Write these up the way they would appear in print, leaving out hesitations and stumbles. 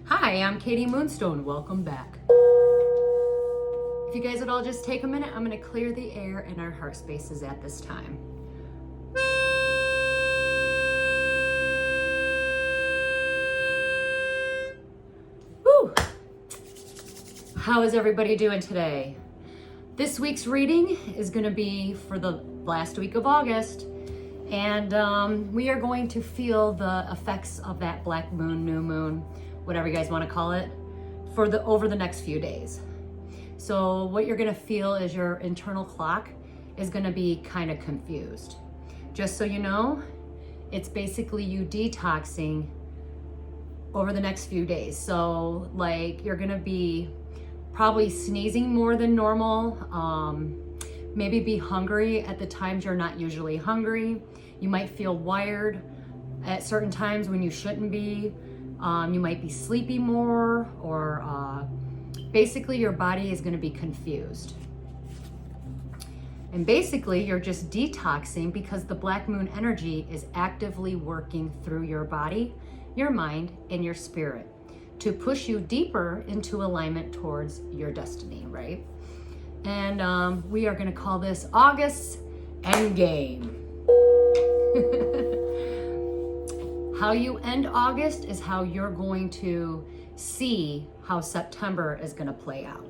Hi, I'm Katie Moonstone. Welcome back. If you guys would all just take a minute, I'm going to clear the air in our heart spaces at this time. Woo! How is everybody doing today? This week's reading is going to be for the last week of August, and we are going to feel the effects of that black moon, new moon, whatever you guys want to call it, over the next few days. So what you're going to feel is your internal clock is going to be kind of confused. Just so you know, it's basically you detoxing over the next few days. So like you're going to be probably sneezing more than normal, maybe be hungry at the times you're not usually hungry. You might feel wired at certain times when you shouldn't be. You might be sleepy more, or basically your body is going to be confused. And basically you're just detoxing because the black moon energy is actively working through your body, your mind, and your spirit to push you deeper into alignment towards your destiny, right? And we are going to call this August Endgame. How you end August is how you're going to see how September is going to play out.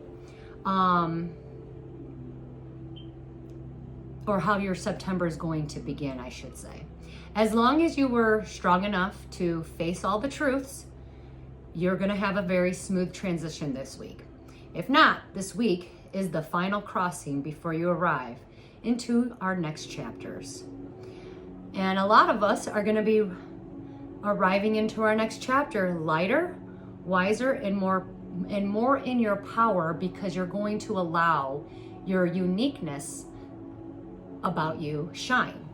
Or how your September is going to begin, I should say. As long as you were strong enough to face all the truths, you're going to have a very smooth transition this week. If not, this week is the final crossing before you arrive into our next chapters. And a lot of us are going to be arriving into our next chapter lighter, wiser, and more in your power, because you're going to allow your uniqueness about you shine.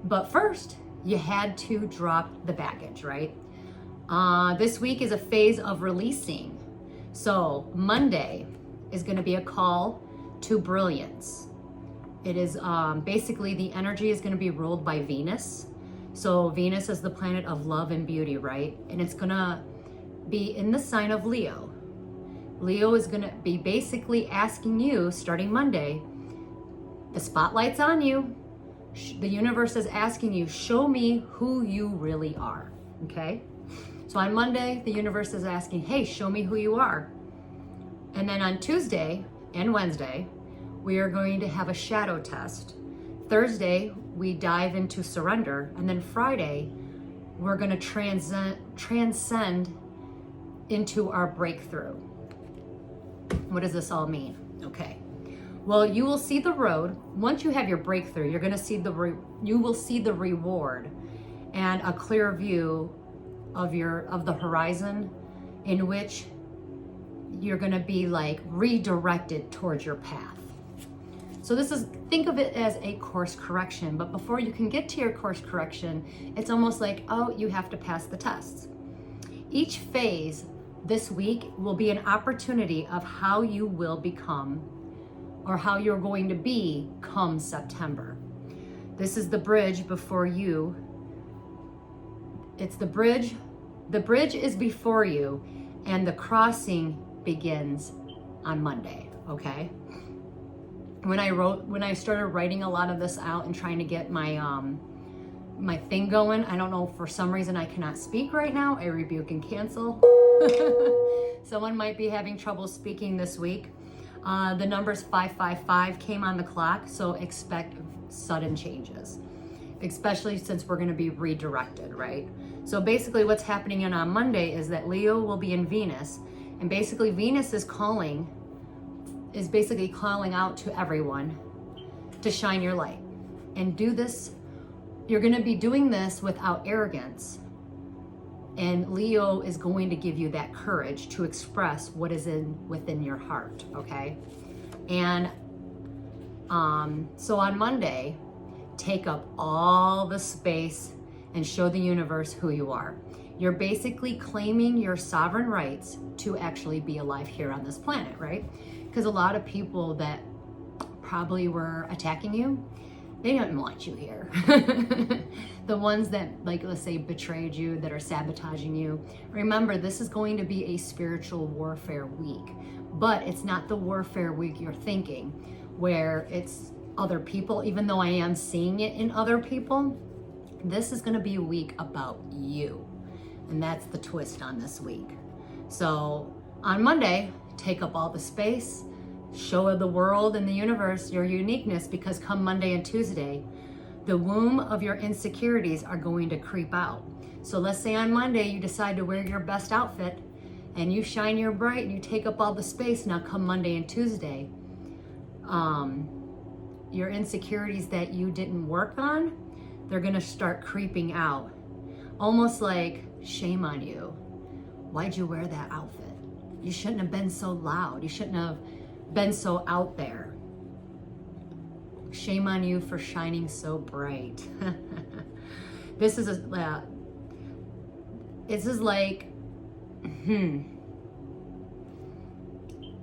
But first, you had to drop the baggage, right? This week is a phase of releasing. So Monday is going to be a call to brilliance. It is basically the energy is going to be ruled by Venus. So Venus is the planet of love and beauty, right? And it's going to be in the sign of Leo. Leo is going to be basically asking you, starting Monday, the spotlight's on you. The universe is asking you, show me who you really are, okay? So on Monday, the universe is asking, hey, show me who you are. And then on Tuesday and Wednesday, we are going to have a shadow test. Thursday, we dive into surrender. And then Friday, we're going to transcend into our breakthrough. What does this all mean? Okay. Well, you will see the road. Once you have your breakthrough, you're going to see you will see the reward and a clear view of the horizon, in which you're going to be like redirected towards your path. So think of it as a course correction, but before you can get to your course correction, it's almost like, oh, you have to pass the tests. Each phase this week will be an opportunity of how you will become, or how you're going to be come September. This is the bridge before you. It's the bridge. The bridge is before you, and the crossing begins on Monday, okay? When I started writing a lot of this out and trying to get my my thing going, I don't know, for some reason I cannot speak right now. I rebuke and cancel. Someone might be having trouble speaking this week. The numbers 555 came on the clock, so expect sudden changes, especially since we're going to be redirected, right? So basically what's happening on Monday is that Leo will be in Venus, and basically Venus is basically calling out to everyone to shine your light and do this. You're going to be doing this without arrogance, and Leo is going to give you that courage to express what is within your heart, okay? And so on Monday, take up all the space and show the universe who you are. You're basically claiming your sovereign rights to actually be alive here on this planet, right? Because a lot of people that probably were attacking you, they didn't want you here. the ones that, like, let's say, betrayed you, that are sabotaging you. Remember, this is going to be a spiritual warfare week, but it's not the warfare week you're thinking, where it's other people, even though I am seeing it in other people. This is going to be a week about you. And that's the twist on this week. So on Monday, take up all the space, show the world and the universe your uniqueness, because come Monday and Tuesday, the womb of your insecurities are going to creep out. So let's say on Monday you decide to wear your best outfit and you shine your bright and you take up all the space. Now come Monday and Tuesday, your insecurities that you didn't work on, they're gonna start creeping out. Almost like, shame on you. Why'd you wear that outfit? You shouldn't have been so loud. You shouldn't have been so out there. Shame on you for shining so bright. This is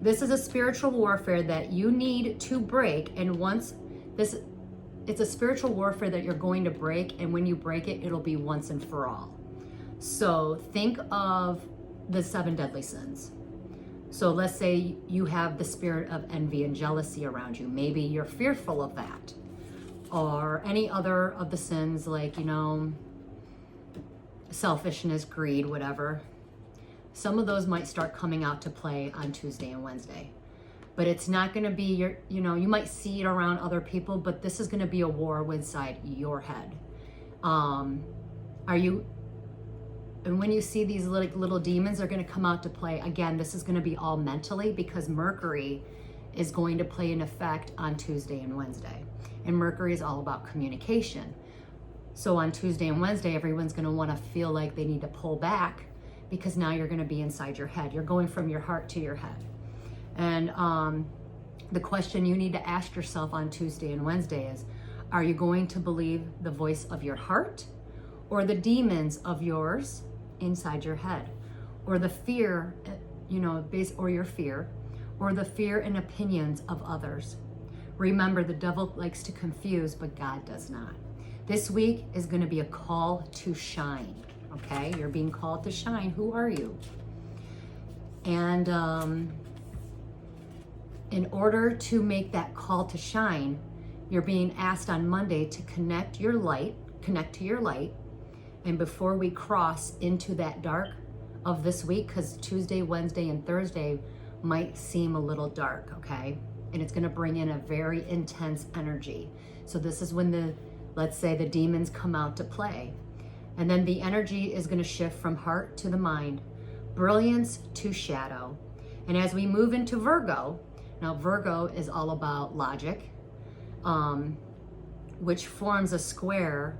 this is a spiritual warfare that you need to break. And it's a spiritual warfare that you're going to break. And when you break it, it'll be once and for all. So think of the 7 deadly sins. So let's say you have the spirit of envy and jealousy around you. Maybe you're fearful of that. Or any other of the sins, like, selfishness, greed, whatever. Some of those might start coming out to play on Tuesday and Wednesday. But it's not going to be you might see it around other people, but this is going to be a war inside your head. And when you see these little demons are going to come out to play, again, this is going to be all mentally, because Mercury is going to play an effect on Tuesday and Wednesday. And Mercury is all about communication. So on Tuesday and Wednesday, everyone's going to want to feel like they need to pull back, because now you're going to be inside your head. You're going from your heart to your head. And the question you need to ask yourself on Tuesday and Wednesday is, are you going to believe the voice of your heart, or the demons of yours inside your head, or the fear, or your fear, or the fear and opinions of others? Remember, the devil likes to confuse, but God does not. This week is going to be a call to shine, okay? You're being called to shine. Who are you? And in order to make that call to shine, you're being asked on Monday to connect to your light. And before we cross into that dark of this week, because Tuesday, Wednesday, and Thursday might seem a little dark, okay? And it's going to bring in a very intense energy. So this is when let's say the demons come out to play. And then the energy is going to shift from heart to the mind, brilliance to shadow. And as we move into Virgo, now Virgo is all about logic, which forms a square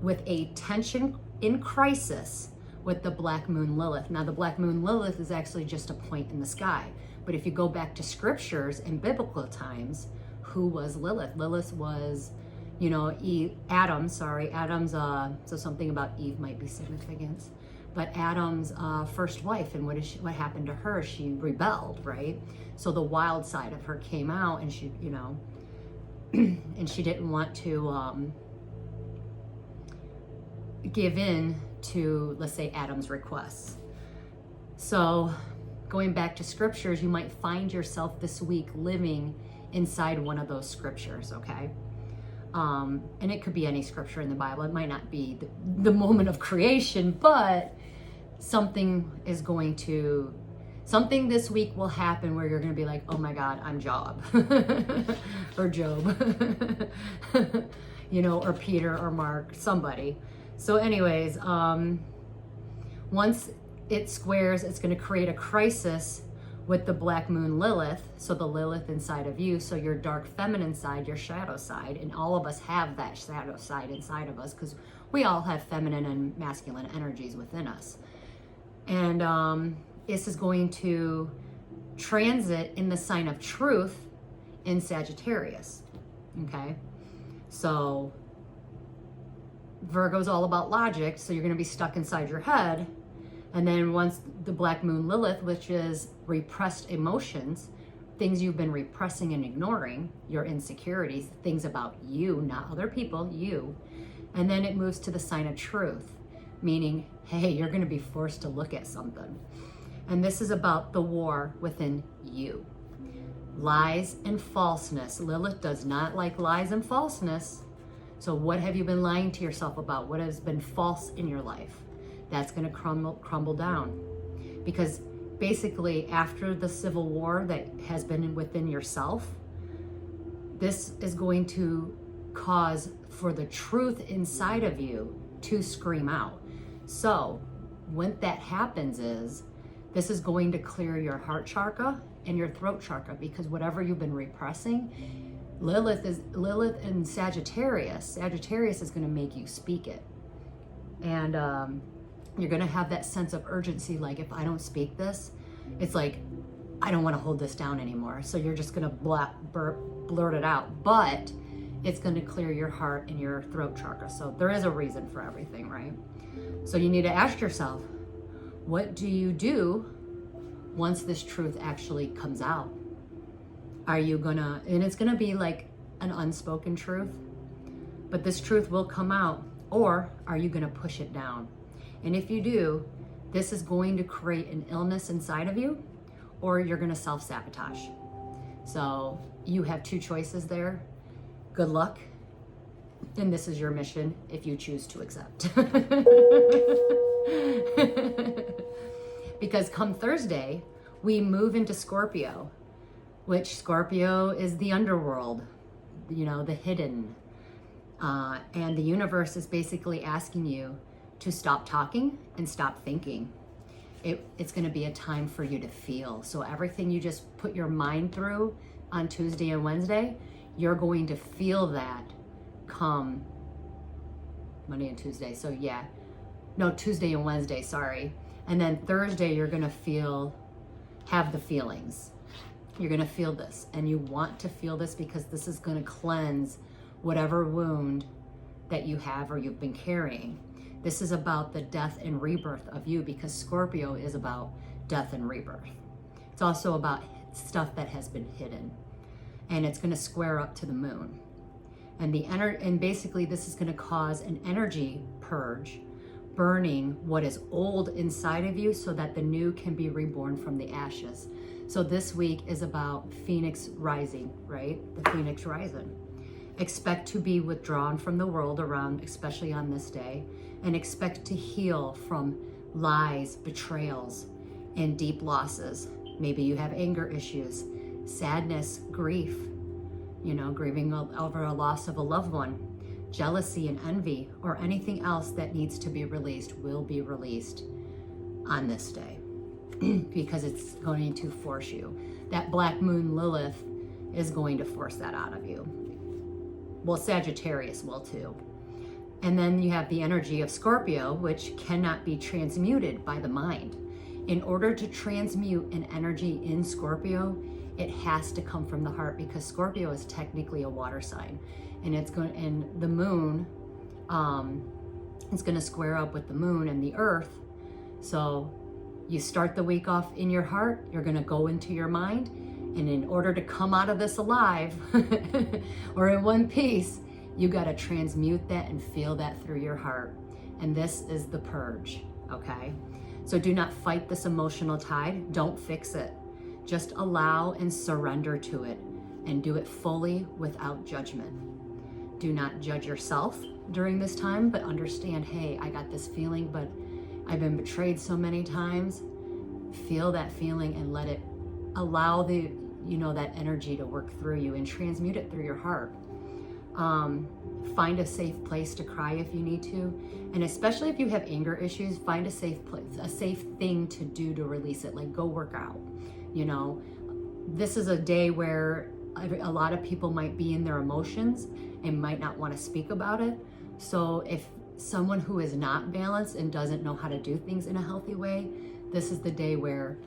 with a tension in crisis with the Black Moon Lilith. Now the Black Moon Lilith is actually just a point in the sky. But if you go back to scriptures in biblical times, who was Lilith? Lilith was, Adam's, so something about Eve might be significance. But Adam's first wife, and what happened to her? She rebelled, right? So the wild side of her came out, and she, and she didn't want to give in to, let's say, Adam's requests. So going back to scriptures, you might find yourself this week living inside one of those scriptures, okay? And it could be any scripture in the Bible. It might not be the moment of creation, but something this week will happen where you're going to be like, oh my God, I'm Job or Job, or Peter or Mark, somebody. So anyways, once it squares, it's going to create a crisis with the Black Moon Lilith. So the Lilith inside of you, so your dark feminine side, your shadow side, and all of us have that shadow side inside of us, because we all have feminine and masculine energies within us. And this is going to transit in the sign of truth in Sagittarius, okay? So Virgo's all about logic, so you're going to be stuck inside your head. And then once the Black Moon Lilith, which is repressed emotions, things you've been repressing and ignoring, your insecurities, things about you, not other people, you, And then it moves to the sign of truth, meaning, hey, you're going to be forced to look at something. And this is about the war within you. Lies and falseness. Lilith does not like lies and falseness. So what have you been lying to yourself about? What has been false in your life? That's going to crumble down. Because basically after the civil war that has been within yourself, this is going to cause for the truth inside of you to scream out. So when that happens is, this is going to clear your heart charka and your throat charka, because whatever you've been repressing, Lilith and Sagittarius is going to make you speak it. And you're going to have that sense of urgency, like if I don't speak this, it's like, I don't want to hold this down anymore. So you're just going to blurt it out, but it's going to clear your heart and your throat charka. So there is a reason for everything, right? So you need to ask yourself, what do you do once this truth actually comes out? Are you gonna, and it's gonna be like an unspoken truth, but this truth will come out, or are you gonna push it down? And if you do, this is going to create an illness inside of you, or you're gonna self-sabotage. So you have two choices there. Good luck. And this is your mission if you choose to accept. Because come Thursday, we move into Scorpio, which Scorpio is the underworld, you know, the hidden. And the universe is basically asking you to stop talking and stop thinking. It's going to be a time for you to feel. So everything you just put your mind through on Tuesday and Wednesday, you're going to feel that come Monday and Tuesday. So yeah, no, Tuesday and Wednesday, sorry. And then Thursday, you're going to have the feelings. You're going to feel this, and you want to feel this because this is going to cleanse whatever wound that you have or you've been carrying. This is about the death and rebirth of you, because Scorpio is about death and rebirth. It's also about stuff that has been hidden, and it's going to square up to the moon. And basically this is going to cause an energy purge, burning what is old inside of you so that the new can be reborn from the ashes. So this week is about Phoenix rising, right? The Phoenix rising. Expect to be withdrawn from the world around, especially on this day, and expect to heal from lies, betrayals, and deep losses. Maybe you have anger issues, sadness, grief, you know, grieving over a loss of a loved one. Jealousy and envy, or anything else that needs to be released, will be released on this day because it's going to force you. That black moon Lilith is going to force that out of you. Well, Sagittarius will too. And then you have the energy of Scorpio, which cannot be transmuted by the mind. In order to transmute an energy in Scorpio, it has to come from the heart, because Scorpio is technically a water sign. And the moon is going to square up with the moon and the earth. So you start the week off in your heart, you're going to go into your mind, and in order to come out of this alive or in one piece, you got to transmute that and feel that through your heart. And this is the purge, okay? So do not fight this emotional tide. Don't fix it. Just allow and surrender to it, and do it fully without judgment. Do not judge yourself during this time, but understand, hey, I got this feeling, but I've been betrayed so many times. Feel that feeling and let it allow that energy to work through you and transmute it through your heart. Find a safe place to cry if you need to. And especially if you have anger issues, find a safe place, a safe thing to do to release it, like go work out. You know, this is a day where a lot of people might be in their emotions and might not want to speak about it. So if someone who is not balanced and doesn't know how to do things in a healthy way, this is the day where,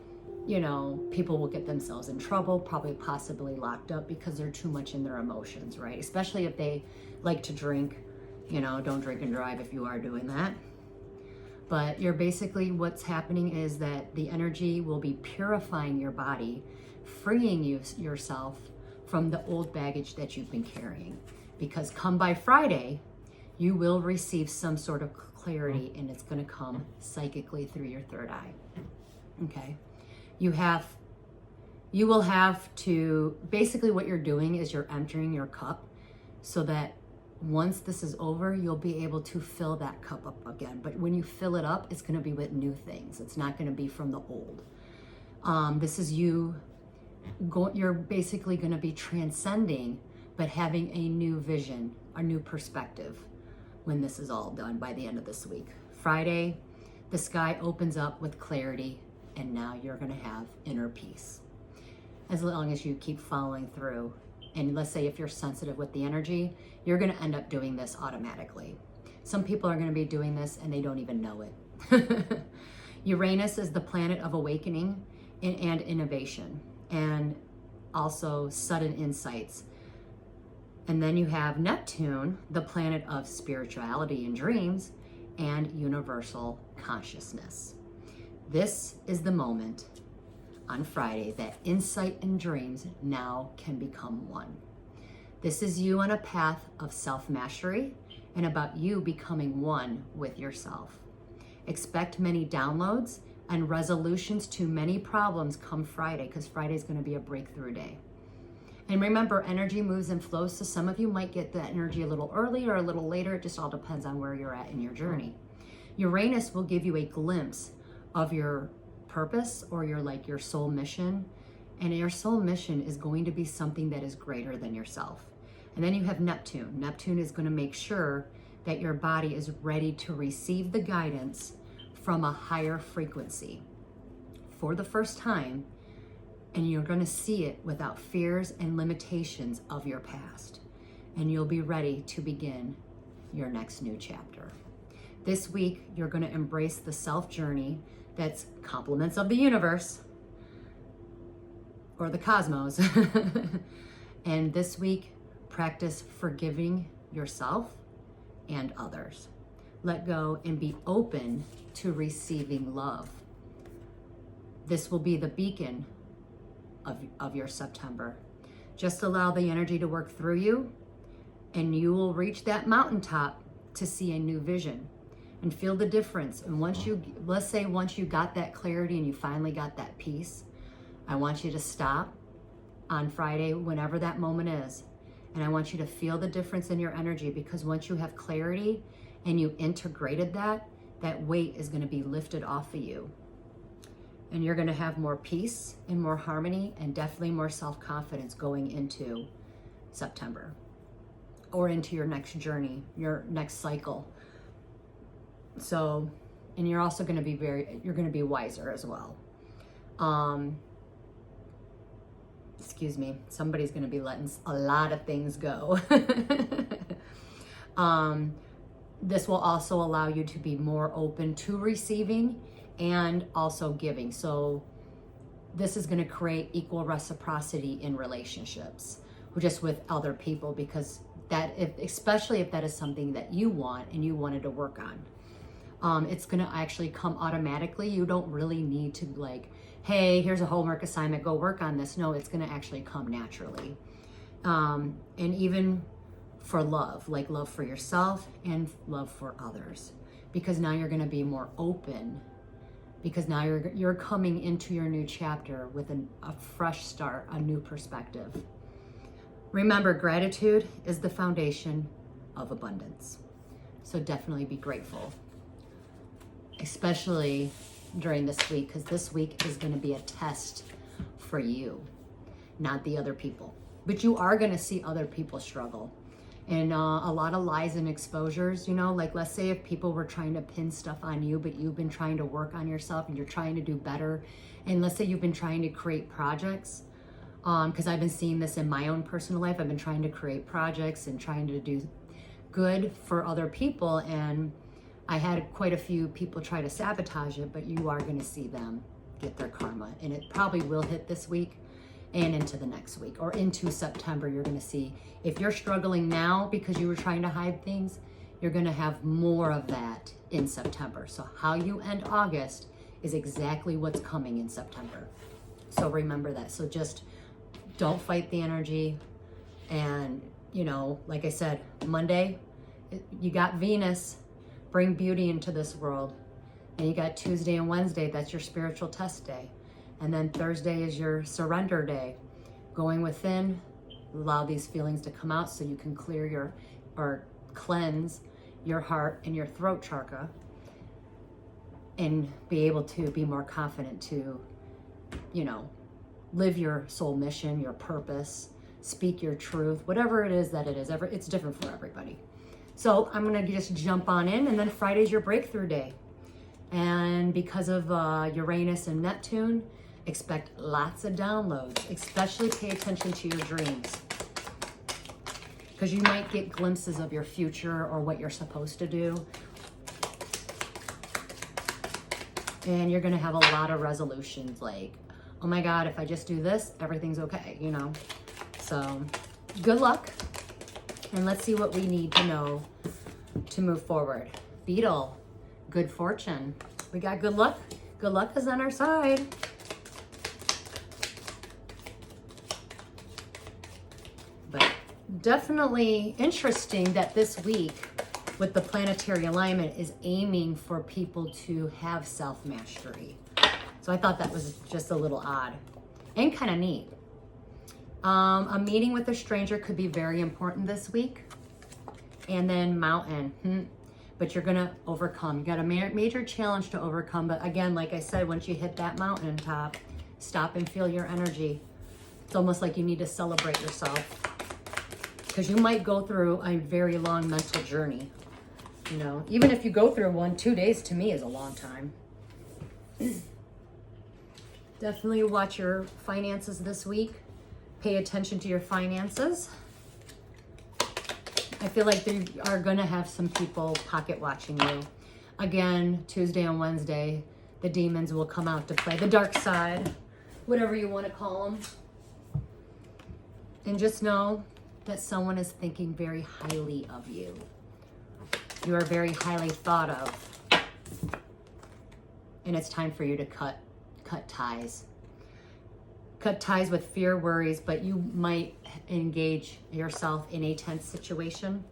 you know, people will get themselves in trouble, probably possibly locked up because they're too much in their emotions, right? Especially if they like to drink, you know, don't drink and drive if you are doing that. But what's happening is that the energy will be purifying your body, freeing yourself from the old baggage that you've been carrying. Because come by Friday, You will receive some sort of clarity, and it's going to come psychically through your third eye. Okay? You will have to, basically what you're doing is you're emptying your cup so that once this is over, you'll be able to fill that cup up again. But when you fill it up, it's going to be with new things. It's not going to be from the old. This is you're basically going to be transcending, but having a new vision, a new perspective when this is all done by the end of this week. Friday, the sky opens up with clarity, and now you're going to have inner peace. As long as you keep following through. And let's say if you're sensitive with the energy, you're going to end up doing this automatically. Some people are going to be doing this and they don't even know it. Uranus is the planet of awakening and innovation, and also sudden insights. And then you have Neptune, the planet of spirituality and dreams and universal consciousness. This is the moment on Friday that insight and dreams now can become one. This is you on a path of self-mastery and about you becoming one with yourself. Expect many downloads and resolutions to many problems come Friday, because Friday is going to be a breakthrough day. And remember, energy moves and flows, so some of you might get the energy a little early or a little later. It just all depends on where you're at in your journey. Uranus will give you a glimpse of your purpose or your soul mission, and your soul mission is going to be something that is greater than yourself. And then you have Neptune. Neptune is going to make sure that your body is ready to receive the guidance from a higher frequency for the first time, and you're going to see it without fears and limitations of your past, and you'll be ready to begin your next new chapter. This week, you're going to embrace the self journey that's compliments of the universe or the cosmos. And this week, practice forgiving yourself and others. Let go and be open to receiving love. This will be the beacon of your September. Just allow the energy to work through you, and you will reach that mountaintop to see a new vision and feel the difference. And once you got that clarity and you finally got that peace, I want you to stop on Friday, whenever that moment is, and I want you to feel the difference in your energy, because once you have clarity and you integrated that weight is going to be lifted off of you. And you're going to have more peace and more harmony and definitely more self-confidence going into September or into your next journey, your next cycle. So, and you're also going to be you're going to be wiser as well. Excuse me, somebody's going to be letting a lot of things go. This will also allow you to be more open to receiving and also giving. So this is going to create equal reciprocity in relationships, just with other people, because especially if that is something that you want and you wanted to work on. It's going to actually come automatically. You don't really need to hey, here's a homework assignment, go work on this. No, it's going to actually come naturally. And even for love, like love for yourself and love for others, because now you're going to be more open, because now you're coming into your new chapter with a fresh start, a new perspective. Remember, gratitude is the foundation of abundance. So definitely be grateful, especially during this week, because this week is going to be a test for you, not the other people. But you are going to see other people struggle. And a lot of lies and exposures, let's say if people were trying to pin stuff on you, but you've been trying to work on yourself and you're trying to do better. And let's say you've been trying to create projects, because I've been seeing this in my own personal life. I've been trying to create projects and trying to do good for other people. And I had quite a few people try to sabotage it, but you are going to see them get their karma. And it probably will hit this week and into the next week or into September. You're going to see, if you're struggling now because you were trying to hide things, you're going to have more of that in September. So how you end August is exactly what's coming in September. So remember that. So just don't fight the energy. And, like I said, Monday You got Venus, bring beauty into this world. And you got Tuesday and Wednesday, that's your spiritual test day. And then Thursday is your surrender day. Going within, allow these feelings to come out so you can clear or cleanse your heart and your throat charka and be able to be more confident to, live your soul mission, your purpose, speak your truth, whatever it is that it is. It's different for everybody. So I'm gonna just jump on in, and then Friday's your breakthrough day. And because of Uranus and Neptune, expect lots of downloads, especially pay attention to your dreams. Because you might get glimpses of your future or what you're supposed to do. And you're gonna have a lot of resolutions like, oh my God, if I just do this, everything's okay, So good luck. And let's see what we need to know to move forward. Beetle, good fortune. We got good luck. Good luck is on our side. But definitely interesting that this week with the planetary alignment is aiming for people to have self-mastery. So I thought that was just a little odd and kind of neat. A meeting with a stranger could be very important this week. And then mountain, but you're gonna overcome. You got a major challenge to overcome. But again, like I said, once you hit that mountain top, stop and feel your energy. It's almost like you need to celebrate yourself, because you might go through a very long mental journey. Even if you go through one, 2 days to me is a long time. Definitely watch your finances this week. Pay attention to your finances. I feel like they are going to have some people pocket watching you. Again, Tuesday and Wednesday, the demons will come out to play. The dark side, whatever you want to call them. And just know that someone is thinking very highly of you. You are very highly thought of. And it's time for you to cut ties. Cut ties with fear, worries, but you might engage yourself in a tense situation.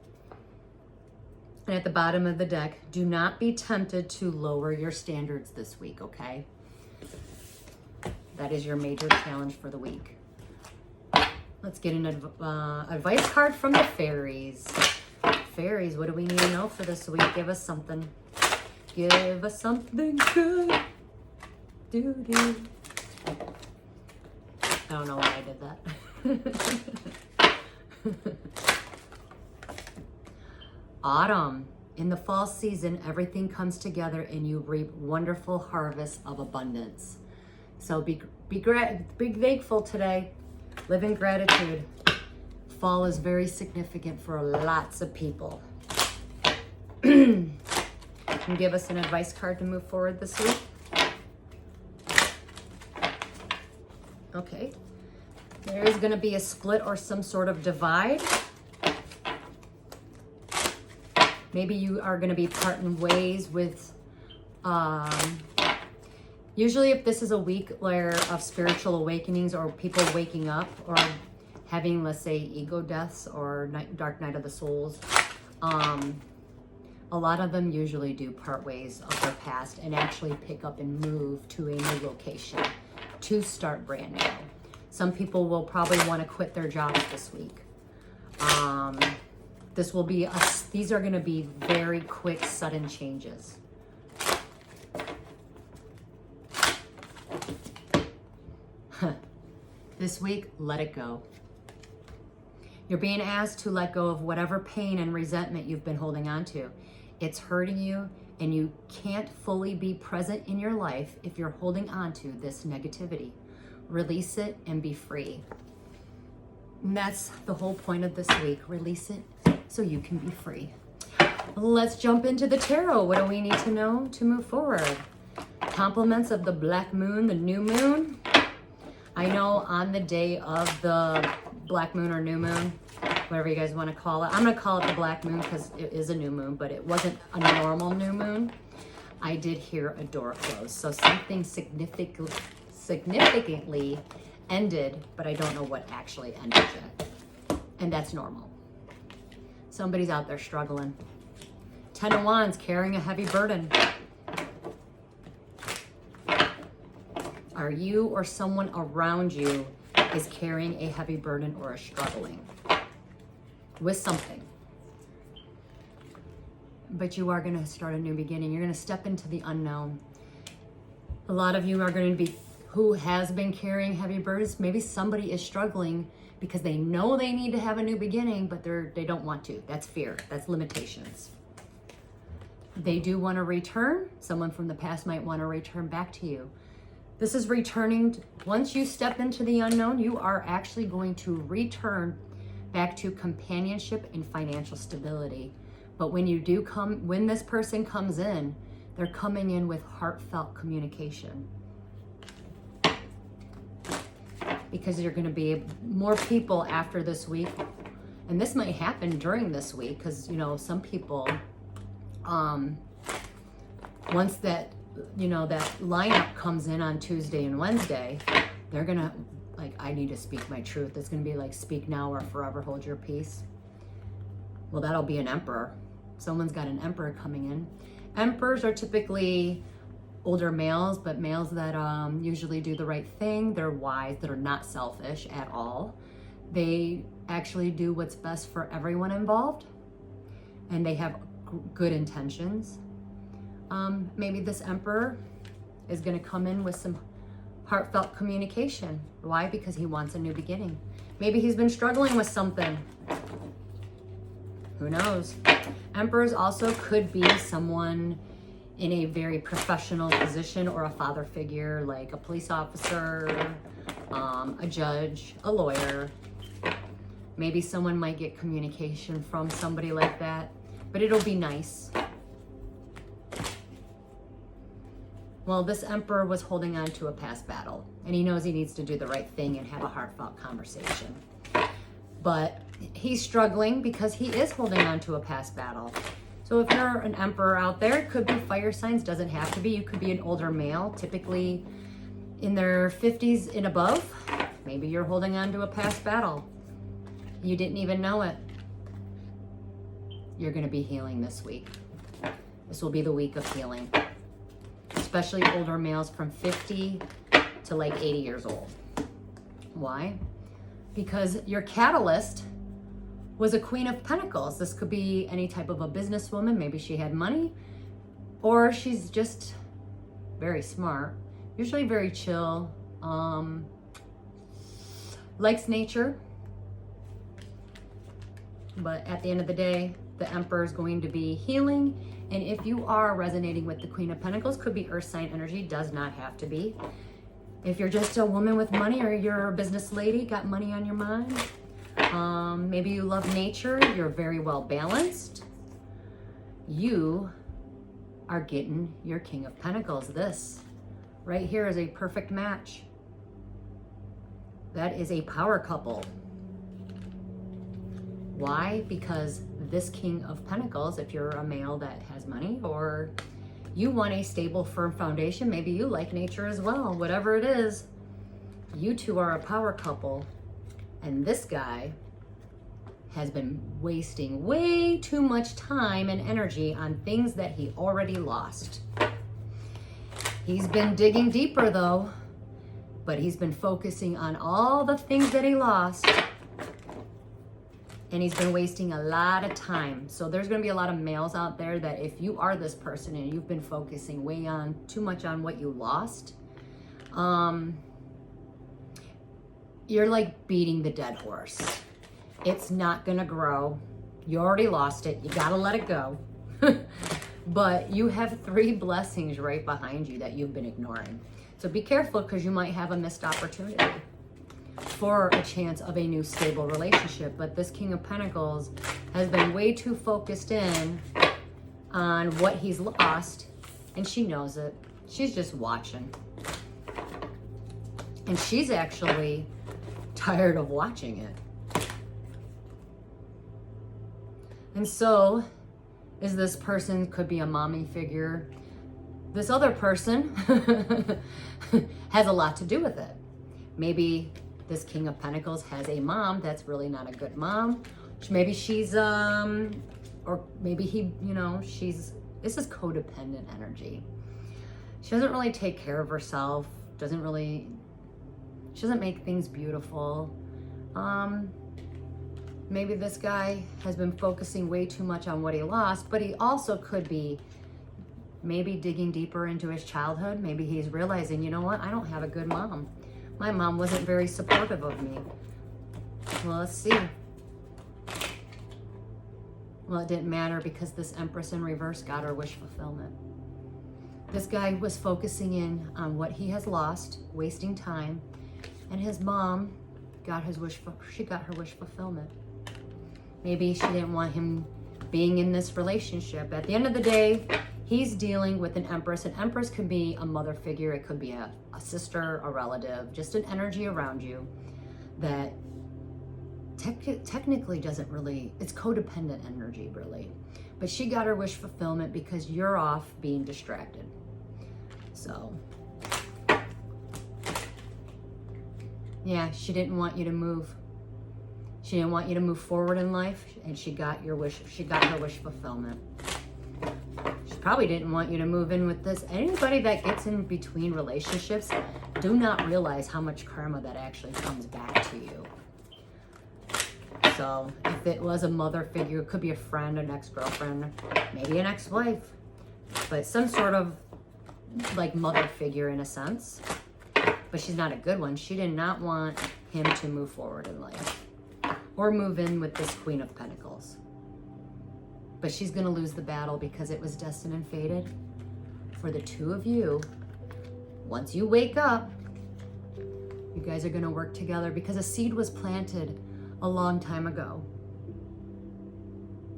And at the bottom of the deck, do not be tempted to lower your standards this week, okay? That is your major challenge for the week. Let's get an advice card from the fairies. Fairies, what do we need to know for this week? Give us something. Give us something good. Do. I don't know why I did that. Autumn. In the fall season, everything comes together and you reap wonderful harvests of abundance. So be thankful today. Live in gratitude. Fall is very significant for lots of people. Can you give us an advice card to move forward this week? Okay. There is going to be a split or some sort of divide. Maybe you are going to be parting ways with, usually if this is a week of spiritual awakenings or people waking up or having, let's say, ego deaths or dark night of the souls, a lot of them usually do part ways of their past and actually pick up and move to a new location to start brand new. Some people will probably want to quit their jobs this week. This will be these are going to be very quick, sudden changes. This week, let it go. You're being asked to let go of whatever pain and resentment you've been holding on to. It's hurting you, and you can't fully be present in your life if you're holding on to this negativity. Release it and be free. And that's the whole point of this week. Release it so you can be free. Let's jump into the tarot. What do we need to know to move forward? Compliments of the black moon, the new moon. I know on the day of the black moon or new moon, whatever you guys want to call it. I'm going to call it the black moon because it is a new moon, but it wasn't a normal new moon. I did hear a door close. So something significantly ended, but I don't know what actually ended yet. And that's normal. Somebody's out there struggling. 10 of Wands, carrying a heavy burden. Are you or someone around you is carrying a heavy burden or is struggling with something? But you are going to start a new beginning. You're going to step into the unknown. A lot of you are going to be who has been carrying heavy burdens. Maybe somebody is struggling because they know they need to have a new beginning, but they don't want to. That's fear. That's limitations. They do want to return. Someone from the past might want to return back to you. This is returning. Once you step into the unknown, you are actually going to return back to companionship and financial stability. But when this person comes in, they're coming in with heartfelt communication. Because you're going to be more people after this week. And this might happen during this week because, some people, once that lineup comes in on Tuesday and Wednesday, they're going to, I need to speak my truth. It's going to be like, speak now or forever hold your peace. Well, that'll be an emperor. Someone's got an emperor coming in. Emperors are typically older males, but males that usually do the right thing. They're wise, that are not selfish at all. They actually do what's best for everyone involved, and they have good intentions. Maybe this emperor is going to come in with some heartfelt communication. Why? Because he wants a new beginning. Maybe he's been struggling with something. Who knows? Emperors also could be someone in a very professional position or a father figure, like a police officer, a judge, a lawyer. Maybe someone might get communication from somebody like that, but it'll be nice. Well, this emperor was holding on to a past battle, and he knows he needs to do the right thing and have a heartfelt conversation. But he's struggling because he is holding on to a past battle. So if you're an emperor out there, it could be fire signs, doesn't have to be. You could be an older male, typically in their 50s and above. Maybe you're holding on to a past battle. You didn't even know it. You're going to be healing this week. This will be the week of healing. Especially older males from 50 to like 80 years old. Why? Because your catalyst was a Queen of Pentacles. This could be any type of a businesswoman. Maybe she had money, or she's just very smart, usually very chill, likes nature. But at the end of the day, the Emperor is going to be healing. And if you are resonating with the Queen of Pentacles, could be Earth sign energy, does not have to be. If you're just a woman with money, or you're a business lady, got money on your mind, maybe you love nature, you're very well balanced, you are getting your King of Pentacles. This right here is a perfect match. That is a power couple. Why? Because this King of Pentacles, if you're a male that has money, or you want a stable, firm foundation, maybe you like nature as well, whatever it is, you two are a power couple. And this guy has been wasting way too much time and energy on things that he already lost. He's been digging deeper though, but he's been focusing on all the things that he lost. And he's been wasting a lot of time. So there's going to be a lot of males out there that if you are this person and you've been focusing way on too much on what you lost, you're like beating the dead horse. It's not going to grow. You already lost it. You got to let it go. But you have 3 blessings right behind you that you've been ignoring. So be careful, because you might have a missed opportunity for a chance of a new stable relationship. But this King of Pentacles has been way too focused in on what he's lost, and she knows it. She's just watching. And she's actually tired of watching it. And so, is this person, could be a mommy figure. This other person has a lot to do with it. Maybe this King of Pentacles has a mom that's really not a good mom. Maybe she's, or maybe he, you know, this is codependent energy. She doesn't really take care of herself, she doesn't make things beautiful. Maybe this guy has been focusing way too much on what he lost, but he also could be maybe digging deeper into his childhood. Maybe he's realizing, you know what, I don't have a good mom. My mom wasn't very supportive of me. Well, let's see. Well, it didn't matter because this Empress in reverse got her wish fulfillment. This guy was focusing in on what he has lost, wasting time, and his mom got she got her wish fulfillment. Maybe she didn't want him being in this relationship. At the end of the day, he's dealing with an Empress. An Empress could be a mother figure. It could be a sister, a relative, just an energy around you that technically doesn't really, it's codependent energy really. But she got her wish fulfillment because you're off being distracted. So, yeah, she didn't want you to move. She didn't want you to move forward in life, and she got her wish fulfillment. She probably didn't want you to move in with this. Anybody that gets in between relationships do not realize how much karma that actually comes back to you. So if it was a mother figure, it could be a friend, an ex-girlfriend, maybe an ex-wife, but some sort of like mother figure in a sense. But she's not a good one. She did not want him to move forward in life or move in with this Queen of Pentacles. But she's going to lose the battle because it was destined and fated for the two of you. Once you wake up, you guys are going to work together because a seed was planted a long time ago.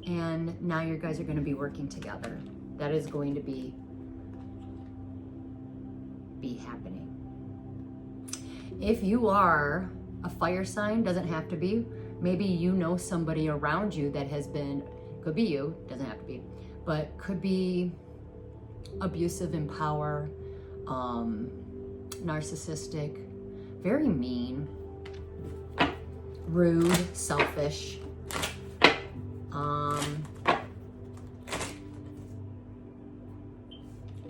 And now you guys are going to be working together. That is going to be happening. If you are a fire sign, doesn't have to be, maybe you know somebody around you that has been, could be you, doesn't have to be, but could be abusive in power, narcissistic, very mean, rude, selfish.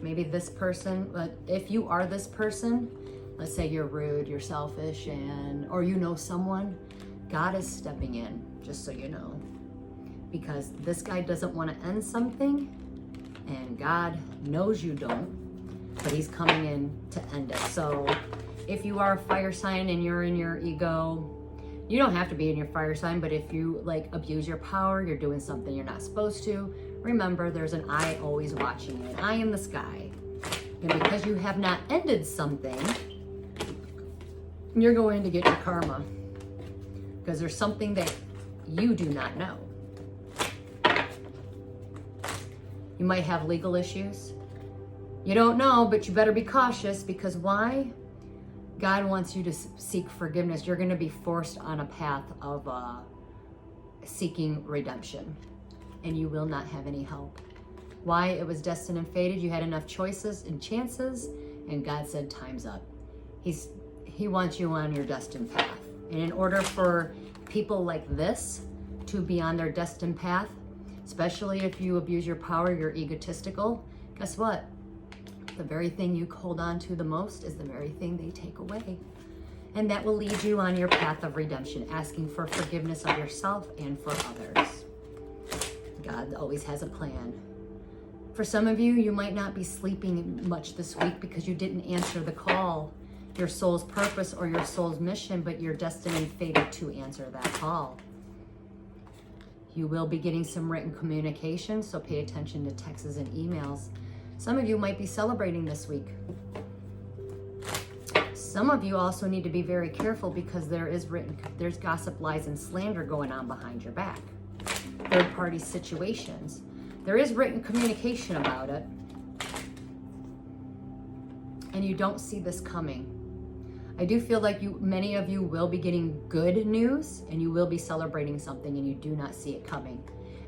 Maybe this person, if you are this person, let's say you're rude, you're selfish, or you know someone, God is stepping in, just so you know. Because this guy doesn't want to end something, and God knows you don't, but he's coming in to end it. So if you are a fire sign and you're in your ego, you don't have to be in your fire sign, but if you like abuse your power, you're doing something you're not supposed to, remember there's an eye always watching you, an eye in the sky. And because you have not ended something, you're going to get your karma. Because there's something that you do not know. You might have legal issues. You don't know, but you better be cautious because why? God wants you to seek forgiveness. You're going to be forced on a path of seeking redemption, and you will not have any help. Why? It was destined and fated. You had enough choices and chances, and God said, time's up. He wants you on your destined path. And in order for people like this to be on their destined path, especially if you abuse your power, you're egotistical, guess what? The very thing you hold on to the most is the very thing they take away. And that will lead you on your path of redemption, asking for forgiveness of yourself and for others. God always has a plan. For some of you, you might not be sleeping much this week because you didn't answer the call, your soul's purpose or your soul's mission, but you're destined and fated to answer that call. You will be getting some written communication, so pay attention to texts and emails. Some of you might be celebrating this week. Some of you also need to be very careful because there's gossip, lies, and slander going on behind your back. Third-party situations. There is written communication about it, and you don't see this coming. I do feel like many of you will be getting good news, and you will be celebrating something, and you do not see it coming.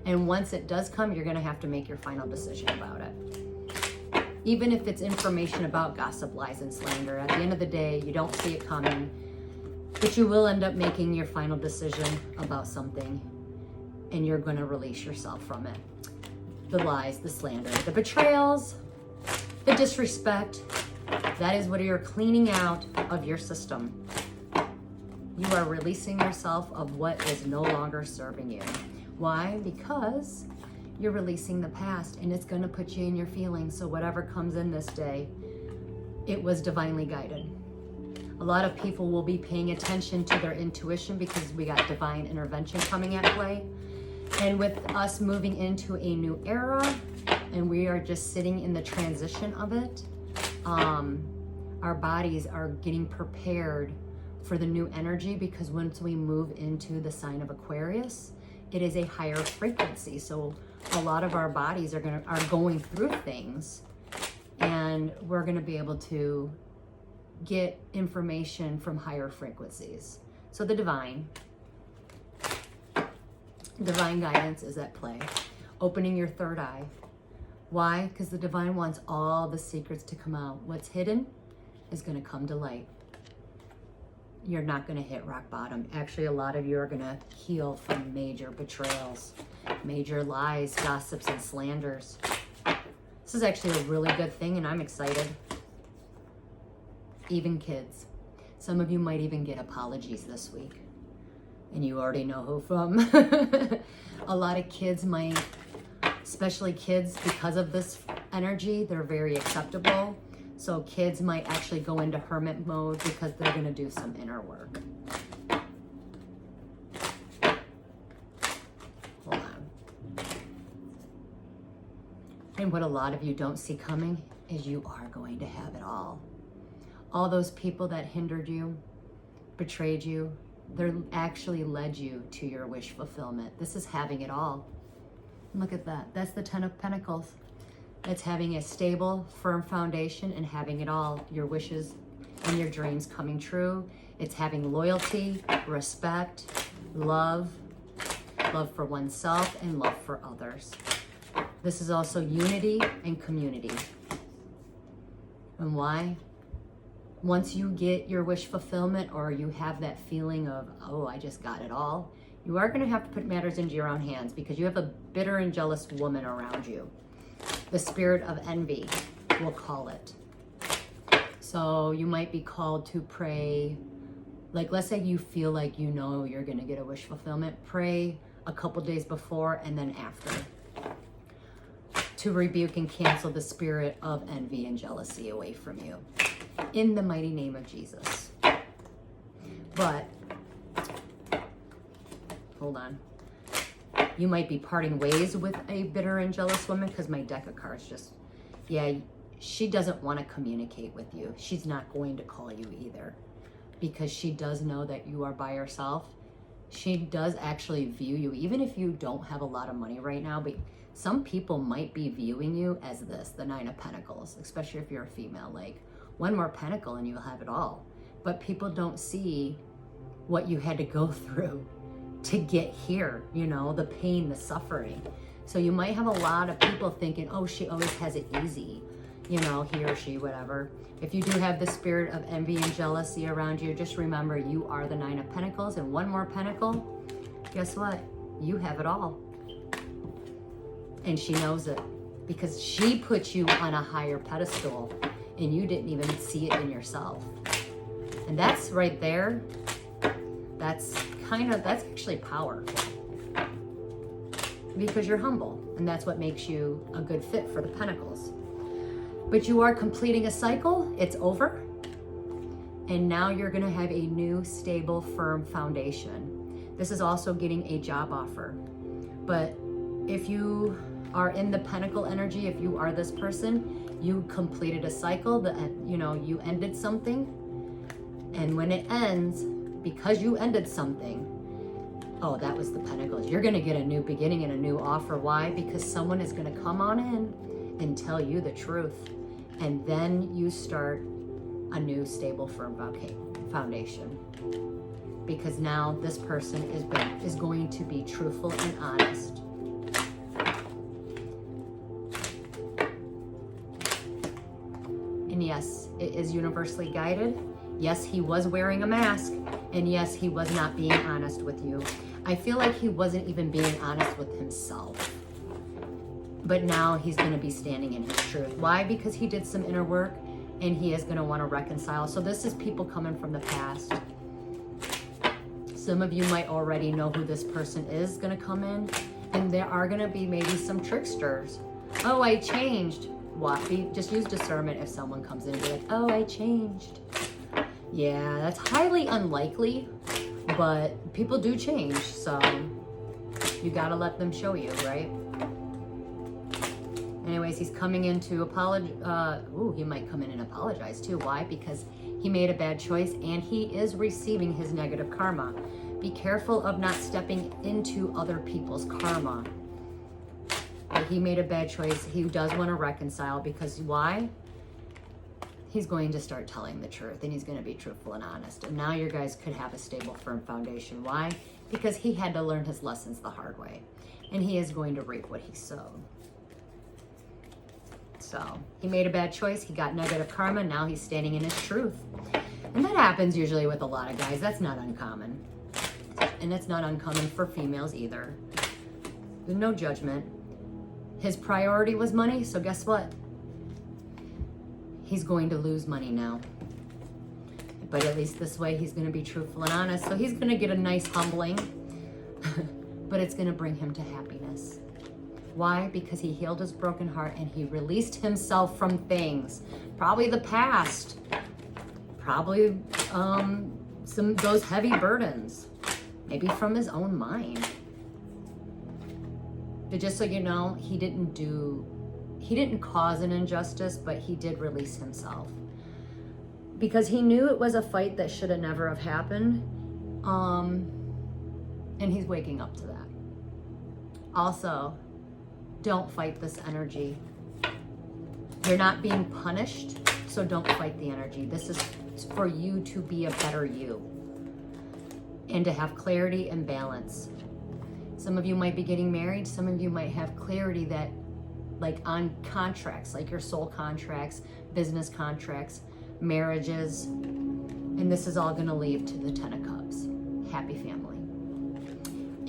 And once it does come, you're going to have to make your final decision about it. Even if it's information about gossip, lies, and slander, at the end of the day, you don't see it coming, but you will end up making your final decision about something. and you're going to release yourself from it. The lies, the slander, the betrayals, the disrespect, that is what you're cleaning out of your system. You are releasing yourself of what is no longer serving you. Why? Because you're releasing the past, and it's going to put you in your feelings. So whatever comes in this day, it was divinely guided. A lot of people will be paying attention to their intuition because we got divine intervention coming at play. And with us moving into a new era, and we are just sitting in the transition of it, our bodies are getting prepared for the new energy, because once we move into the sign of Aquarius, it is a higher frequency. So a lot of our bodies are going through things, and we're going to be able to get information from higher frequencies. So the divine guidance is at play. Opening your third eye. Why? Because the divine wants all the secrets to come out. What's hidden is going to come to light. You're not going to hit rock bottom. Actually, a lot of you are going to heal from major betrayals, major lies, gossips, and slanders. This is actually a really good thing, and I'm excited. Even kids. Some of you might even get apologies this week, and you already know who from. A lot of kids might, especially kids, because of this energy, they're very acceptable. So kids might actually go into hermit mode because they're going to do some inner work. Hold on. And what a lot of you don't see coming is you are going to have it all. All those people that hindered you, betrayed you, they're actually led you to your wish fulfillment. This is having it all. Look at that. That's the Ten of Pentacles. It's having a stable, firm foundation and having it all. Your wishes and your dreams coming true. It's having loyalty, respect, love for oneself, and love for others. This is also unity and community. And why? Once you get your wish fulfillment, or you have that feeling of, oh, I just got it all, you are going to have to put matters into your own hands, because you have a bitter and jealous woman around you. The spirit of envy, we'll call it. So you might be called to pray. Like, let's say you feel like you know you're going to get a wish fulfillment. Pray a couple days before and then after, to rebuke and cancel the spirit of envy and jealousy away from you, in the mighty name of Jesus. But hold on. You might be parting ways with a bitter and jealous woman, because my deck of cards just, yeah, she doesn't want to communicate with you. She's not going to call you either, because she does know that you are by yourself. She does actually view you, even if you don't have a lot of money right now, but some people might be viewing you as this, the Nine of Pentacles, especially if you're a female. Like, one more pentacle and you'll have it all. But people don't see what you had to go through to get here, you know, the pain, the suffering. So you might have a lot of people thinking, oh, she always has it easy, you know, he or she, whatever. If you do have the spirit of envy and jealousy around you, just remember you are the Nine of Pentacles, and one more pentacle, guess what? You have it all. And she knows it, because she put you on a higher pedestal and you didn't even see it in yourself. And that's right there. That's actually powerful, because you're humble, and that's what makes you a good fit for the Pentacles. But you are completing a cycle. It's over, and now you're going to have a new, stable, firm foundation. This is also getting a job offer. But if you are in the Pentacle energy, if you are this person, you completed a cycle, that, you know, you ended something, and when it ends, because you ended something, oh, that was the Pentacles. You're going to get a new beginning and a new offer. Why? Because someone is going to come on in and tell you the truth. And then you start a new, stable, firm foundation. Because now this person is going to be truthful and honest. And yes, it is universally guided. Yes, he was wearing a mask. And yes, he was not being honest with you. I feel like he wasn't even being honest with himself. But now he's going to be standing in his truth. Why? Because he did some inner work and he is going to want to reconcile. So this is people coming from the past. Some of you might already know who this person is going to come in. And there are going to be maybe some tricksters. Oh, I changed. What? Just use discernment if someone comes in and be like, oh, I changed. Yeah, that's highly unlikely, but people do change. So you got to let them show you, right? Anyways, he's coming in to apologize. He might come in and apologize too. Why? Because he made a bad choice and he is receiving his negative karma. Be careful of not stepping into other people's karma. But he made a bad choice. He does want to reconcile because why? He's going to start telling the truth and he's going to be truthful and honest. And now your guys could have a stable, firm foundation. Why? Because he had to learn his lessons the hard way. And he is going to reap what he sowed. So he made a bad choice. He got negative karma. Now he's standing in his truth. And that happens usually with a lot of guys. That's not uncommon. And it's not uncommon for females either. There's no judgment. His priority was money. So guess what? He's going to lose money now. But at least this way he's going to be truthful and honest. So he's going to get a nice humbling. But it's going to bring him to happiness. Why? Because he healed his broken heart and he released himself from things. Probably the past. Probably those heavy burdens. Maybe from his own mind. But just so you know, he didn't cause an injustice, but he did release himself. Because he knew it was a fight that should have never have happened. And he's waking up to that. Also, don't fight this energy. You're not being punished, so don't fight the energy. This is for you to be a better you and to have clarity and balance. Some of you might be getting married. Some of you might have clarity that, like on contracts, like your soul contracts, business contracts, marriages, and this is all going to lead to the 10 of Cups. Happy family.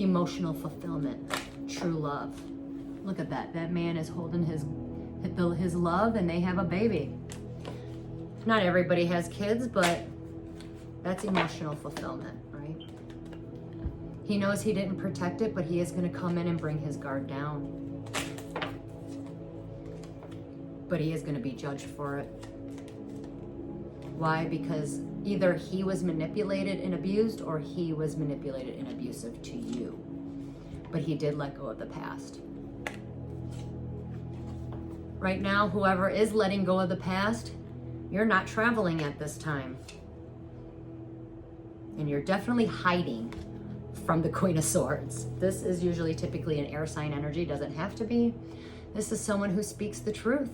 Emotional fulfillment. True love. Look at that. That man is holding his love and they have a baby. Not everybody has kids, but that's emotional fulfillment, right? He knows he didn't protect it, but he is going to come in and bring his guard down. But he is going to be judged for it. Why? Because either he was manipulated and abused or he was manipulated and abusive to you. But he did let go of the past. Right now, whoever is letting go of the past, you're not traveling at this time. And you're definitely hiding from the Queen of Swords. This is usually typically an air sign energy, doesn't have to be. This is someone who speaks the truth.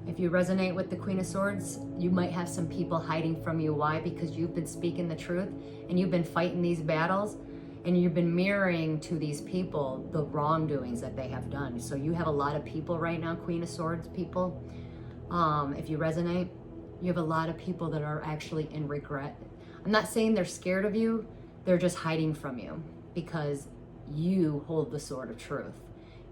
If you resonate with the Queen of Swords, you might have some people hiding from you. Why? Because you've been speaking the truth and you've been fighting these battles and you've been mirroring to these people the wrongdoings that they have done. So you have a lot of people right now, Queen of Swords people. If you resonate, you have a lot of people that are actually in regret. I'm not saying they're scared of you. They're just hiding from you because you hold the sword of truth.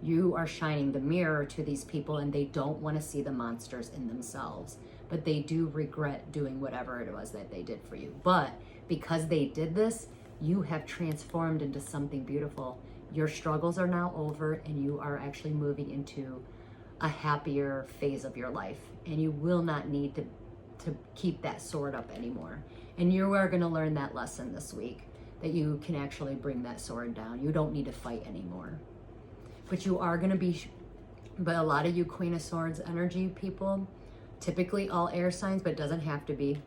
You are shining the mirror to these people and they don't want to see the monsters in themselves, but they do regret doing whatever it was that they did for you. But because they did this, you have transformed into something beautiful. Your struggles are now over and you are actually moving into a happier phase of your life. And you will not need to keep that sword up anymore. And you are going to learn that lesson this week, that you can actually bring that sword down. You don't need to fight anymore. But you are going to be, but a lot of you Queen of Swords energy people, typically all air signs, but it doesn't have to be.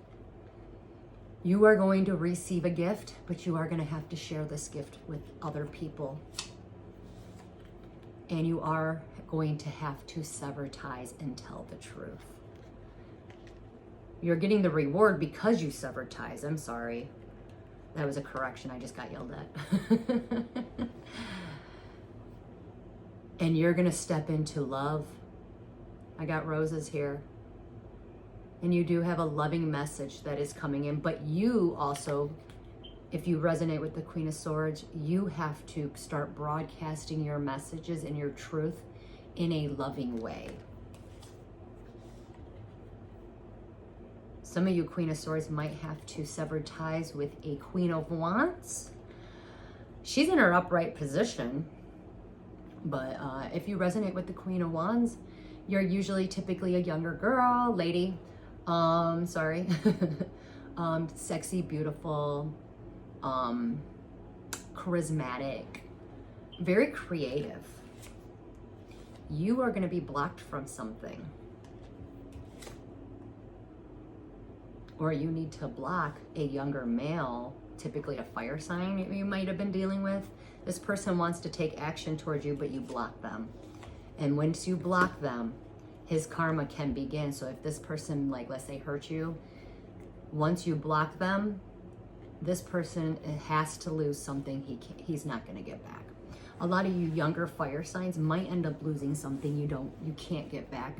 You are going to receive a gift, but you are going to have to share this gift with other people. And you are going to have to sever ties and tell the truth. You're getting the reward because you severed ties. I'm sorry. That was a correction. I just got yelled at. And you're going to step into love. I got roses here. And you do have a loving message that is coming in, but you also If you resonate with the Queen of Swords, you have to start broadcasting your messages and your truth in a loving way. Some of you Queen of Swords might have to sever ties with a Queen of Wands. She's in her upright position, but if you resonate with the Queen of Wands, you're usually typically a younger girl, lady, sexy, beautiful, charismatic, very creative. You are going to be blocked from something. Or you need to block a younger male, typically a fire sign you might have been dealing with. This person wants to take action towards you, but you block them. And once you block them, his karma can begin. So if this person, like, let's say, hurt you, once you block them, this person has to lose something he's not going to get back. A lot of you younger fire signs might end up losing something you can't get back,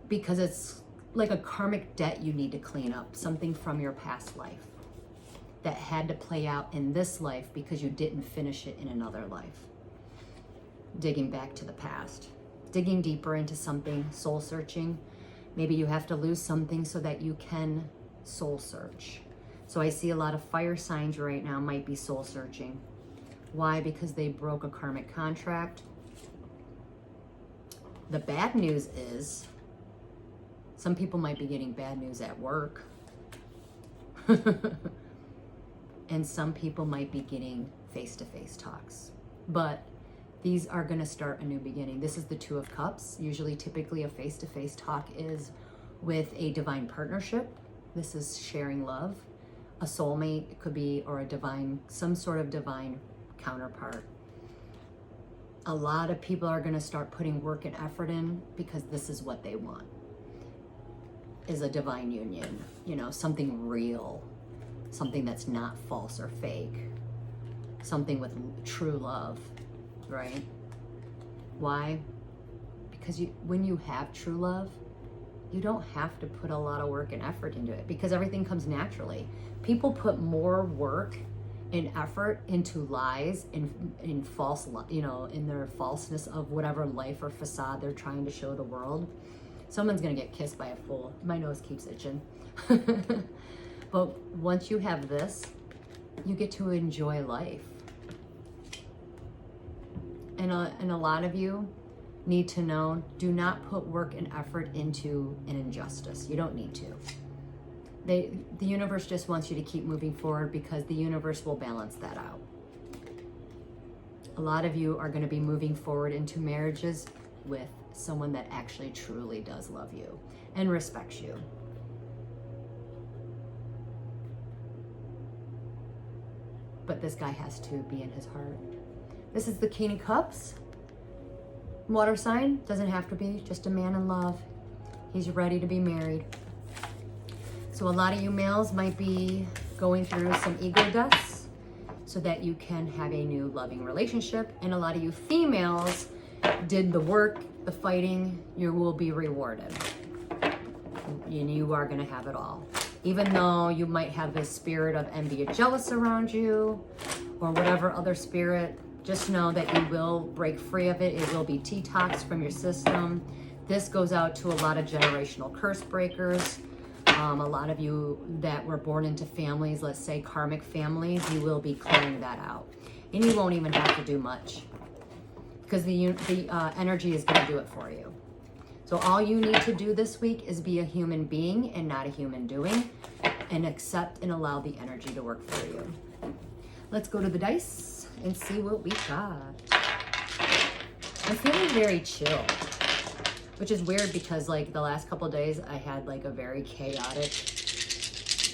because it's like a karmic debt you need to clean up, something from your past life that had to play out in this life because you didn't finish it in another life. Digging back to the past, digging deeper into something, soul searching. Maybe you have to lose something so that you can soul search. So I see a lot of fire signs right now might be soul searching. Why? Because they broke a karmic contract. The bad news is, some people might be getting bad news at work. And some people might be getting face-to-face talks. But these are going to start a new beginning. This is the Two of Cups. Usually, typically, a face-to-face talk is with a divine partnership. This is sharing love. A soulmate, it could be, or a divine, some sort of divine counterpart. A lot of people are going to start putting work and effort in because this is what they want. Is a divine union, something real, something that's not false or fake, something with true love, right? Why? Because when you have true love, you don't have to put a lot of work and effort into it, because everything comes naturally. People put more work and effort into lies and in false, in their falseness of whatever life or facade they're trying to show the world. Someone's gonna get kissed by a fool. My nose keeps itching. But once you have this, you get to enjoy life. And a lot of you need to know, do not put work and effort into an injustice. You don't need to. The universe just wants you to keep moving forward, because the universe will balance that out. A lot of you are gonna be moving forward into marriages with someone that actually truly does love you and respects you. But this guy has to be in his heart. This is the King of Cups. Water sign, doesn't have to be, just a man in love. He's ready to be married. So a lot of you males might be going through some ego deaths so that you can have a new loving relationship. And a lot of you females did the work, the fighting, you will be rewarded. And you are going to have it all. Even though you might have this spirit of envy or jealous around you, or whatever other spirit, just know that you will break free of it. It will be detoxed from your system. This goes out to a lot of generational curse breakers. A lot of you that were born into families, let's say karmic families, you will be clearing that out. And you won't even have to do much, because the energy is going to do it for you. So all you need to do this week is be a human being and not a human doing, and accept and allow the energy to work for you. Let's go to the dice and see what we got. I'm feeling very chill, which is weird because like the last couple of days I had like a very chaotic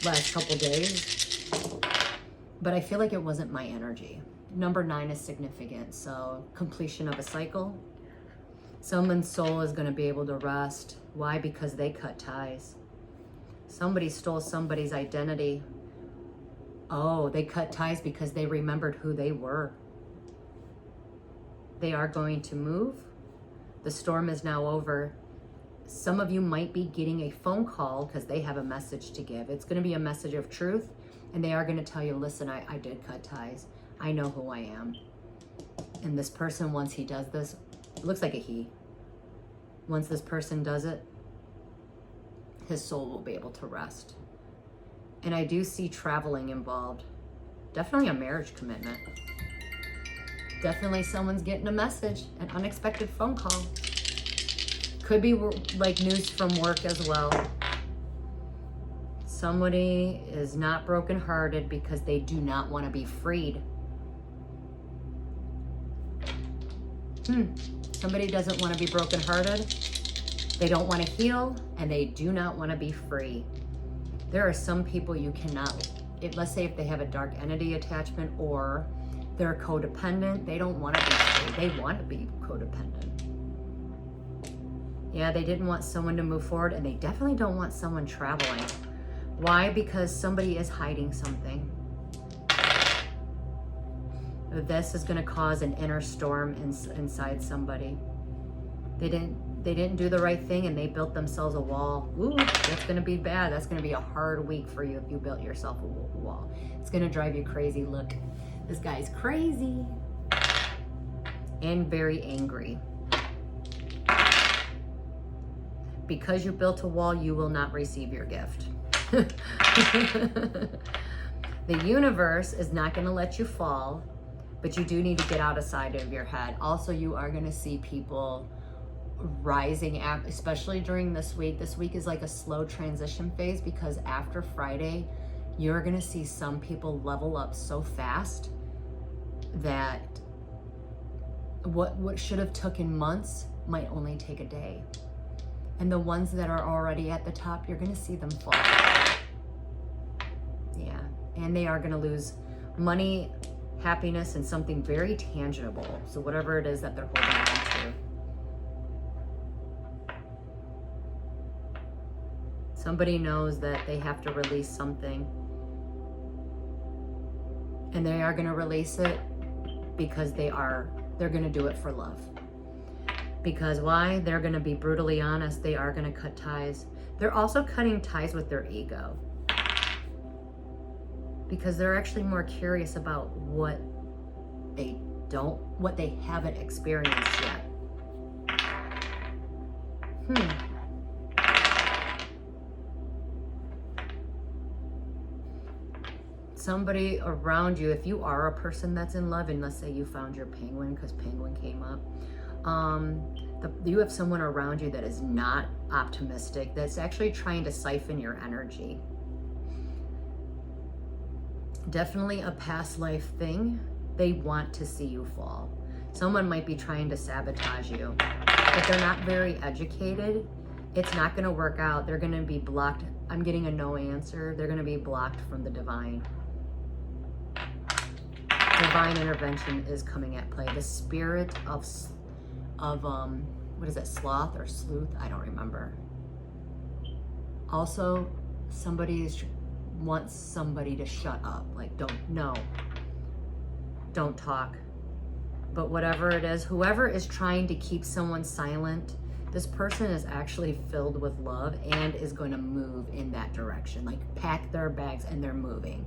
last couple days, but I feel like it wasn't my energy. Number 9 is significant, so completion of a cycle. Someone's soul is going to be able to rest. Why? Because they cut ties. Somebody stole somebody's identity. Oh, they cut ties because they remembered who they were. They are going to move. The storm is now over. Some of you might be getting a phone call because they have a message to give. It's going to be a message of truth. And they are going to tell you, listen, I did cut ties. I know who I am. And this person, once he does this, it looks like a he. Once this person does it, his soul will be able to rest. And I do see traveling involved. Definitely a marriage commitment. Definitely someone's getting a message, an unexpected phone call. Could be like news from work as well. Somebody is not brokenhearted because they do not want to be freed. Somebody doesn't want to be brokenhearted. They don't want to heal, and they do not want to be free. There are some people you cannot, let's say if they have a dark entity attachment or they're codependent, they don't want to be free. They want to be codependent. Yeah, they didn't want someone to move forward, and they definitely don't want someone traveling. Why? Because somebody is hiding something. This is going to cause an inner storm inside somebody. They didn't do the right thing, and they built themselves a wall. Ooh, that's going to be bad. That's going to be a hard week for you if you built yourself a wall. It's going to drive you crazy. Look, this guy's crazy and very angry. Because you built a wall, you will not receive your gift. The universe is not going to let you fall, but you do need to get outside of your head. Also, you are going to see people rising, especially during this week. This week is like a slow transition phase, because after Friday, you're going to see some people level up so fast that what should have taken months might only take a day. And the ones that are already at the top, you're going to see them fall. Yeah, and they are going to lose money, happiness, and something very tangible. So whatever it is that they're holding on to. Somebody knows that they have to release something. And they are going to release it because they're going to do it for love. Because why? They're going to be brutally honest. They are going to cut ties. They're also cutting ties with their ego. Because they're actually more curious about what they haven't experienced yet. Somebody around you, if you are a person that's in love, and let's say you found your penguin, because penguin came up, you have someone around you that is not optimistic, that's actually trying to siphon your energy. Definitely a past life thing. They want to see you fall. Someone might be trying to sabotage you, but they're not very educated. It's not going to work out. They're going to be blocked. I'm getting a no answer. They're going to be blocked from the divine. Divine intervention is coming at play. The spirit of what is it, sloth or sleuth? I don't remember. Also, somebody wants somebody to shut up. Like, don't talk. But whatever it is, whoever is trying to keep someone silent, this person is actually filled with love and is going to move in that direction. Like, pack their bags and they're moving.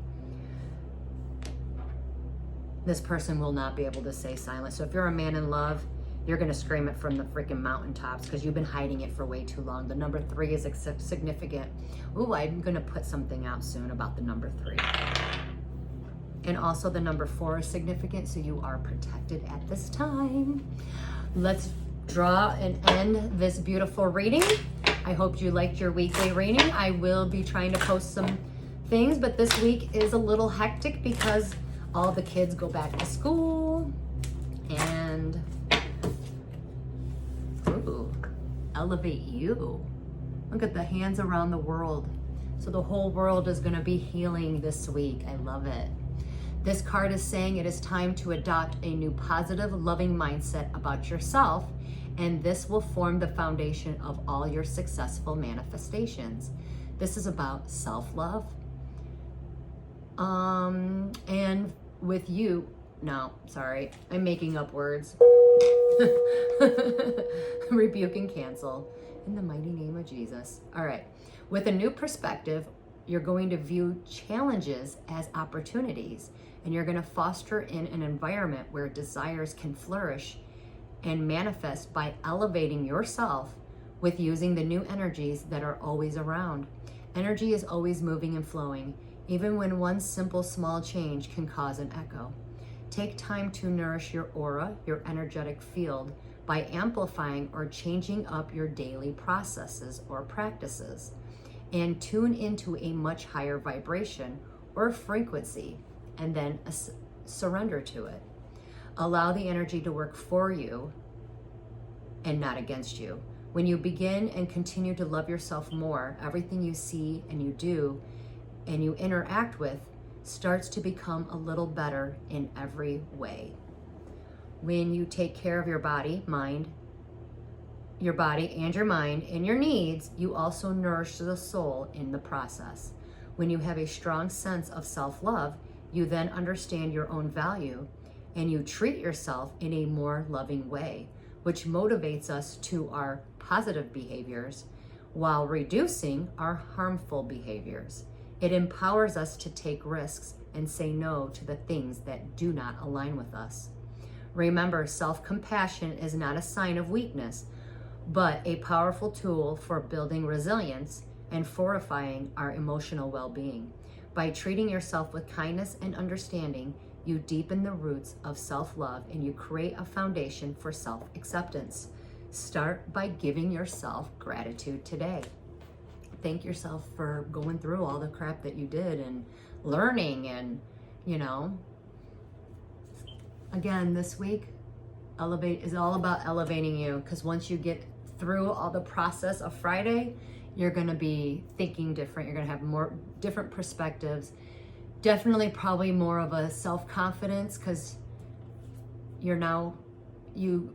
This person will not be able to stay silent. So if you're a man in love, you're going to scream it from the freaking mountaintops because you've been hiding it for way too long. The number 3 is significant. Ooh, I'm going to put something out soon about the number 3. And also the number 4 is significant, so you are protected at this time. Let's draw and end this beautiful reading. I hope you liked your weekly reading. I will be trying to post some things, but this week is a little hectic because all the kids go back to school and elevate you. Look at the hands around the world. So the whole world is going to be healing this week. I love it. This card is saying it is time to adopt a new positive, loving mindset about yourself, and this will form the foundation of all your successful manifestations. This is about self-love. And with you, no, sorry, I'm making up words. Rebuke and cancel in the mighty name of Jesus. All right. With a new perspective, You're going to view challenges as opportunities, and you're going to foster in an environment where desires can flourish and manifest by elevating yourself with using the new energies that are always around. Energy is always moving and flowing, even when one simple small change can cause an echo. Take time to nourish your aura, your energetic field, by amplifying or changing up your daily processes or practices, and tune into a much higher vibration or frequency, and then surrender to it. Allow the energy to work for you and not against you. When you begin and continue to love yourself more, everything you see and you do and you interact with starts to become a little better in every way. When you take care of your body, your body and your mind and your needs, you also nourish the soul in the process. When you have a strong sense of self-love, you then understand your own value and you treat yourself in a more loving way, which motivates us to our positive behaviors while reducing our harmful behaviors. It empowers us to take risks and say no to the things that do not align with us. Remember, self-compassion is not a sign of weakness, but a powerful tool for building resilience and fortifying our emotional well-being. By treating yourself with kindness and understanding, you deepen the roots of self-love and you create a foundation for self-acceptance. Start by giving yourself gratitude today. Thank yourself for going through all the crap that you did and learning, and again, this week Elevate is all about elevating you, because once you get through all the process of Friday, you're going to be thinking different. You're going to have more different perspectives. Definitely probably more of a self-confidence, because you're now you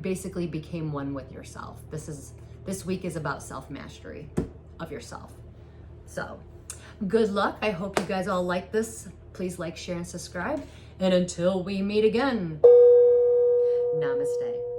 basically became one with yourself. This week is about self-mastery of yourself. So good luck. I hope you guys all like this. Please like, share, and subscribe. And until we meet again, namaste.